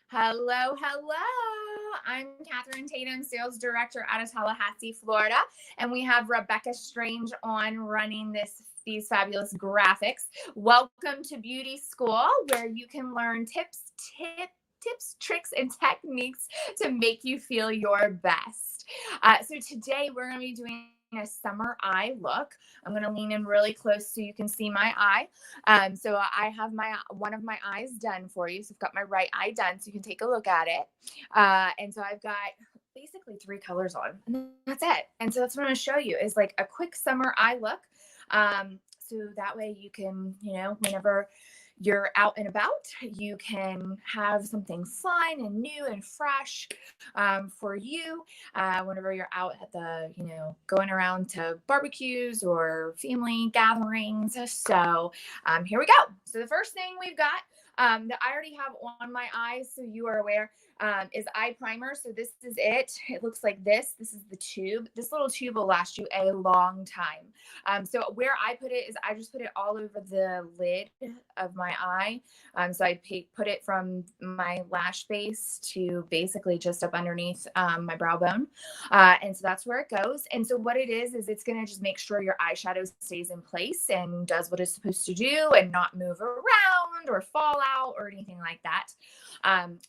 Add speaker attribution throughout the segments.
Speaker 1: Hello, hello. I'm Catherine Tatum, Sales Director out of Tallahassee, Florida, and we have Rebecca Strange on running these fabulous graphics. Welcome to Beauty School, where you can learn tips, tricks, and techniques to make you feel your best. So today we're going to be doing a summer eye look. I'm going to lean in really close so you can see my eye. So I have one of my eyes done for you. So I've got my right eye done so you can take a look at it. And so I've got basically 3 colors on, and that's it. And so that's what I'm going to show you is like a quick summer eye look. So that way you can, whenever you're out and about, you can have something fun and new and fresh for you whenever you're out at going around to barbecues or family gatherings. So here we go. So the first thing we've got that I already have on my eyes, so you are aware, is eye primer. So this is it. It looks like this. This is the tube. This little tube will last you a long time. So where I put it is I just put it all over the lid of my eye. So I put it from my lash base to basically just up underneath my brow bone. And so that's where it goes. And so what it is it's going to just make sure your eyeshadow stays in place and does what it's supposed to do and not move around or fall out or anything like that.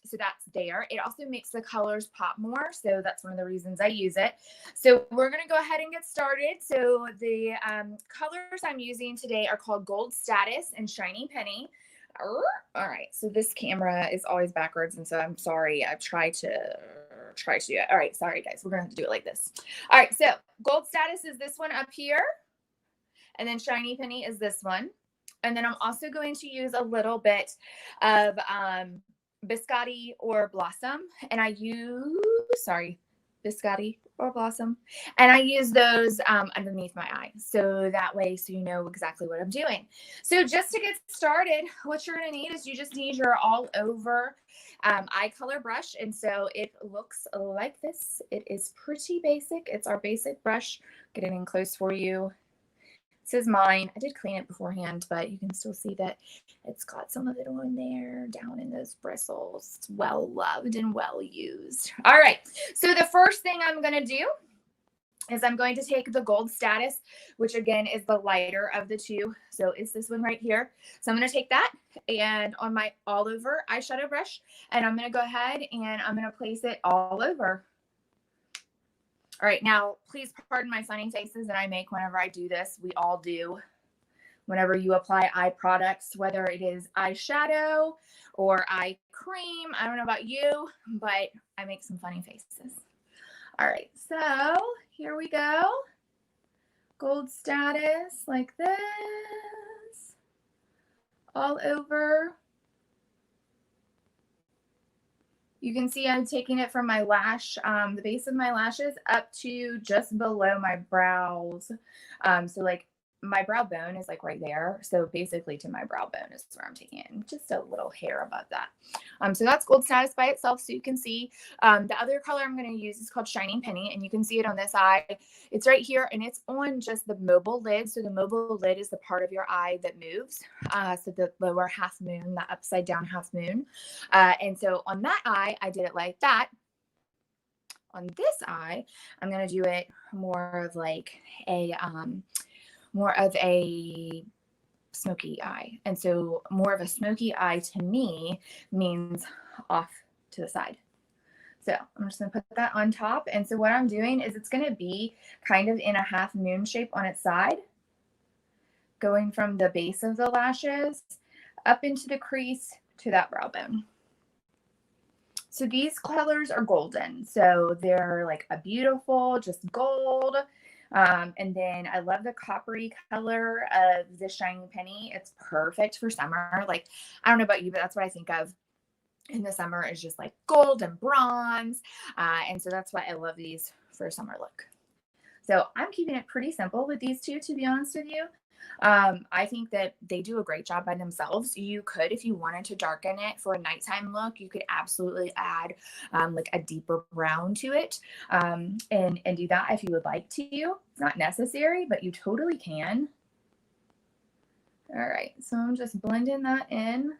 Speaker 1: So that's there. It also makes the colors pop more. So that's one of the reasons I use it. So we're going to go ahead and get started. So the colors I'm using today are called Gold Status and Shiny Penny. All right. So this camera is always backwards. And so I'm sorry. I've tried to do it. All right. Sorry, guys. We're going to have to do it like this. All right. So Gold Status is this one up here. And then Shiny Penny is this one. And then I'm also going to use a little bit of Biscotti or Blossom. And I use, Biscotti or Blossom. And I use those underneath my eye. So that way, so you know exactly what I'm doing. So just to get started, what you're going to need is you just need your all over eye color brush. And so it looks like this. It is pretty basic. It's our basic brush. Get it in close for you. This is mine. I did clean it beforehand, but you can still see that it's got some of it on there down in those bristles. It's well loved and well used. All right. So the first thing I'm going to do is I'm going to take the Gold Status, which again is the lighter of the two. So it's this one right here. So I'm going to take that and on my all over eyeshadow brush, and I'm going to go ahead and I'm going to place it all over. All right, now, please pardon my funny faces that I make whenever I do this. We all do. Whenever you apply eye products, whether it is eyeshadow or eye cream, I don't know about you, but I make some funny faces. All right, so here we go. Gold Status like this. All over. You can see I'm taking it from my lash, the base of my lashes up to just below my brows. So like my brow bone is like right there. So basically to my brow bone is where I'm taking it, and just a little hair above that. So that's Gold Status by itself. So you can see the other color I'm going to use is called Shining Penny, and you can see it on this eye. It's right here, and it's on just the mobile lid. So the mobile lid is the part of your eye that moves. So the lower half moon, the upside down half moon. And so on that eye, I did it like that. On this eye, I'm going to do it more of like a smoky eye. And so more of a smoky eye to me means off to the side. So I'm just going to put that on top. And so what I'm doing is it's going to be kind of in a half moon shape on its side, going from the base of the lashes up into the crease to that brow bone. So these colors are golden. So they're like a beautiful, just gold. And then I love the coppery color of the Shiny Penny. It's perfect for summer. Like, I don't know about you, but that's what I think of in the summer is just like gold and bronze. And so that's why I love these for a summer look. So I'm keeping it pretty simple with these two, to be honest with you. I think that they do a great job by themselves. You could, if you wanted to darken it for a nighttime look, you could absolutely add like a deeper brown to it and do that if you would like to. It's not necessary, but you totally can. All right, so I'm just blending that in,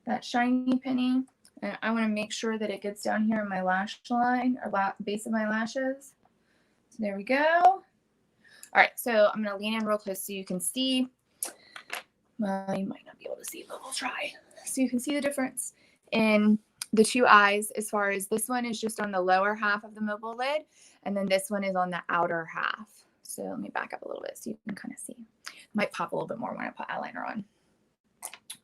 Speaker 1: that Shiny Penny. And I want to make sure that it gets down here in my lash line or base of my lashes. So there we go. All right, so I'm going to lean in real close so you can see. Well, you might not be able to see, but we'll try. So you can see the difference in the two eyes as far as this one is just on the lower half of the mobile lid, and then this one is on the outer half. So let me back up a little bit so you can kind of see. It might pop a little bit more when I put eyeliner on.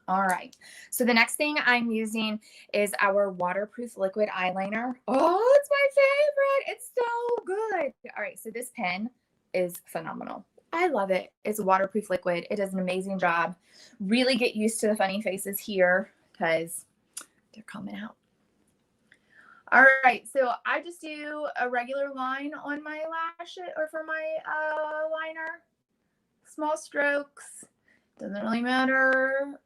Speaker 1: All right, so the next thing I'm using is our waterproof liquid eyeliner. Oh, it's my favorite. It's so good. All right, so this pen is phenomenal. I love it. It's a waterproof liquid. It does an amazing job. Really get used to the funny faces here because they're coming out. All right, so I just do a regular line on my lash or for my liner. Small strokes. Doesn't really matter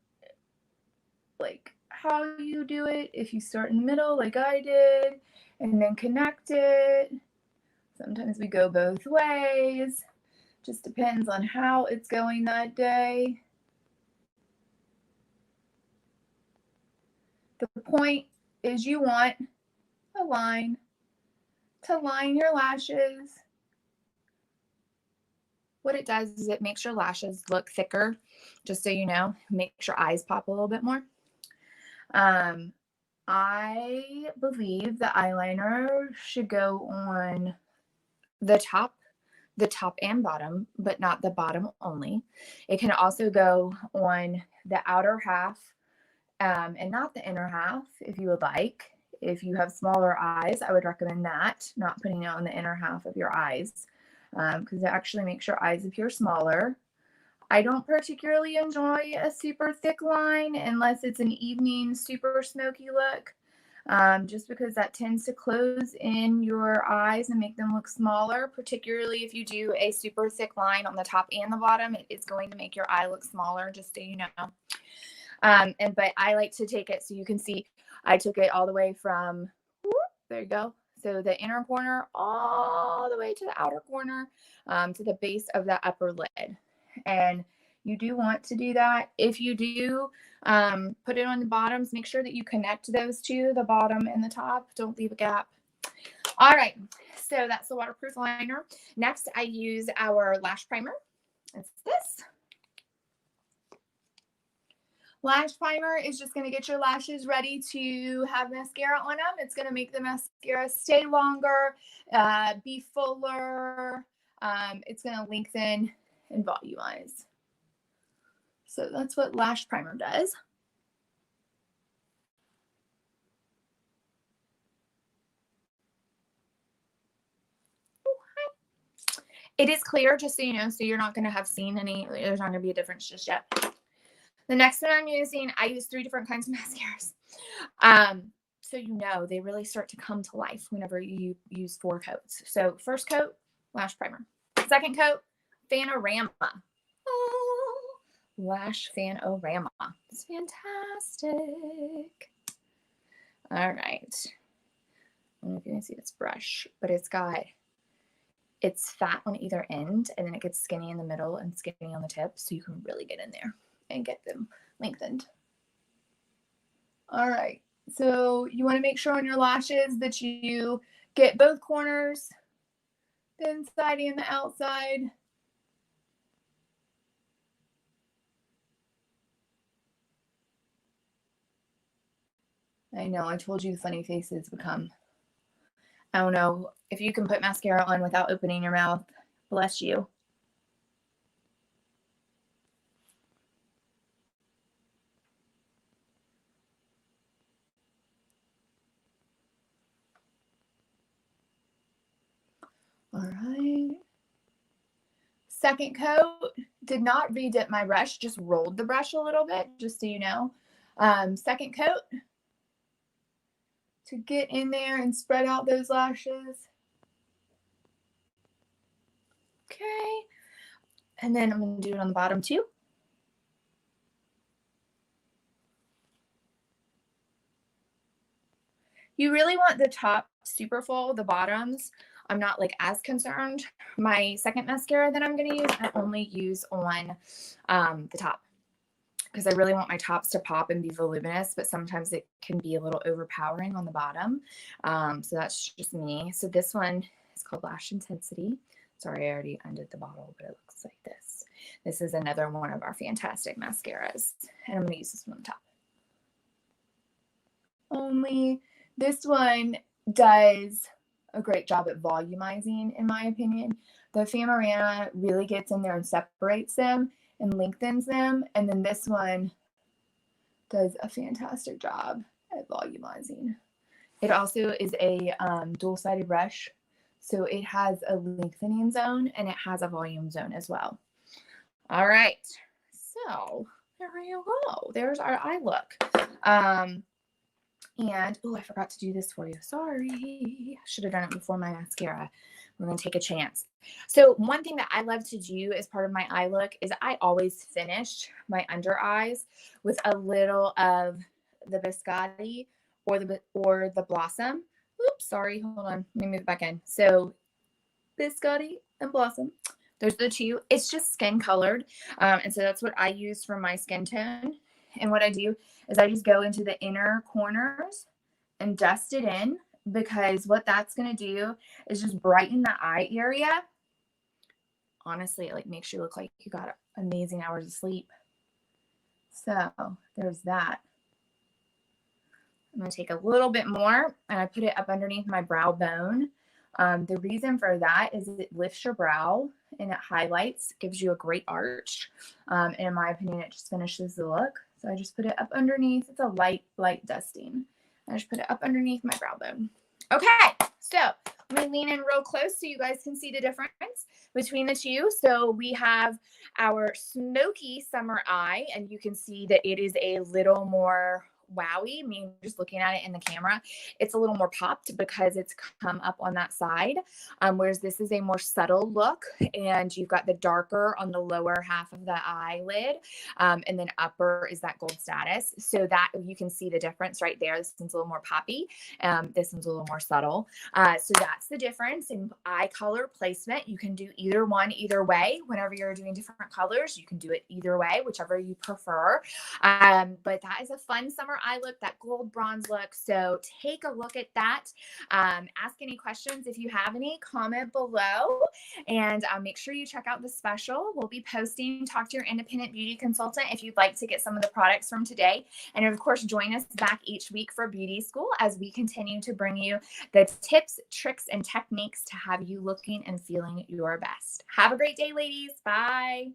Speaker 1: like how you do it. If you start in the middle like I did and then connect it. Sometimes we go both ways. Just depends on how it's going that day. The point is you want a line to line your lashes. What it does is it makes your lashes look thicker, just so you know, makes your eyes pop a little bit more. I believe the eyeliner should go on the top and bottom, but not the bottom only. It can also go on the outer half and not the inner half if you would like. If you have smaller eyes, I would recommend that, not putting it on the inner half of your eyes because it actually makes your eyes appear smaller. I don't particularly enjoy a super thick line unless it's an evening super smoky look, just because that tends to close in your eyes and make them look smaller, particularly if you do a super thick line on the top and the bottom. It is going to make your eye look smaller, just so you know. But I like to take it so you can see I took it all the way from, there you go. So the inner corner all the way to the outer corner to the base of the upper lid. And you do want to do that. If you do put it on the bottoms, make sure that you connect those two, the bottom and the top. Don't leave a gap. All right, so that's the waterproof liner. Next, I use our lash primer. It's this. Lash primer is just going to get your lashes ready to have mascara on them. It's going to make the mascara stay longer, be fuller. It's going to lengthen and volumize. So that's what lash primer does. It is clear, just so you know, so you're not going to have seen any, there's not going to be a difference just yet. The next one I'm using, I use 3 different kinds of mascaras. So you know, they really start to come to life whenever you use 4 coats. So first coat, lash primer. Second coat, Fanorama. Oh, Lash Fanorama. It's fantastic. All right. I don't know if you can see this brush, but it's fat on either end, and then it gets skinny in the middle and skinny on the tip, so you can really get in there and get them lengthened. All right, so you want to make sure on your lashes that you get both corners, the inside and the outside. I know, I told you the funny faces would come. I don't know if you can put mascara on without opening your mouth. Bless you. All right. Second coat, did not redip my brush, just rolled the brush a little bit, just so you know. Second coat to get in there and spread out those lashes. Okay. And then I'm going to do it on the bottom too. You really want the top super full, the bottoms I'm not like as concerned. My second mascara that I'm going to use, I only use on the top. because I really want my tops to pop and be voluminous, but sometimes it can be a little overpowering on the bottom. So that's just me. So this one is called Lash Intensity. Sorry, I already undid the bottle, but it looks like this. This is another one of our fantastic mascaras, and I'm going to use this one on top. Only this one does a great job at volumizing, in my opinion. The Famarana really gets in there and separates them and lengthens them, and then this one does a fantastic job at volumizing. It also is a dual-sided brush, so it has a lengthening zone and it has a volume zone as well. All right, so there you go. There's our eye look. And, oh, I forgot to do this for you. Sorry. I should have done it before my mascara. We're going to take a chance. So one thing that I love to do as part of my eye look is I always finish my under eyes with a little of the Biscotti or the Blossom. Oops, sorry. Hold on. Let me move it back in. So Biscotti and Blossom. Those are the two. It's just skin colored. And so that's what I use for my skin tone. And what I do is I just go into the inner corners and dust it in, because what that's going to do is just brighten the eye area. Honestly, it like makes you look like you got amazing hours of sleep. So there's that. I'm going to take a little bit more and I put it up underneath my brow bone. The reason for that is it lifts your brow and it highlights, gives you a great arch. And in my opinion, it just finishes the look. So I just put it up underneath. It's a light dusting. I just put it up underneath my brow bone. Okay, so let me lean in real close so you guys can see the difference between the two. So we have our smoky summer eye, and you can see that it is a little more wowy. Me just looking at it in the camera, it's a little more popped because it's come up on that side, whereas this is a more subtle look, and you've got the darker on the lower half of the eyelid, and then upper is that gold status, so that you can see the difference right there. This one's a little more poppy, this one's a little more subtle, so that's the difference in eye color placement. You can do either one either way. Whenever you're doing different colors, you can do it either way, whichever you prefer, but that is a fun summer eye look, that gold bronze look. So take a look at that. Ask any questions if you have any, comment below, and make sure you check out the special. We'll be posting Talk to Your Independent Beauty Consultant if you'd like to get some of the products from today. And of course, join us back each week for Beauty School as we continue to bring you the tips, tricks, and techniques to have you looking and feeling your best. Have a great day, ladies. Bye.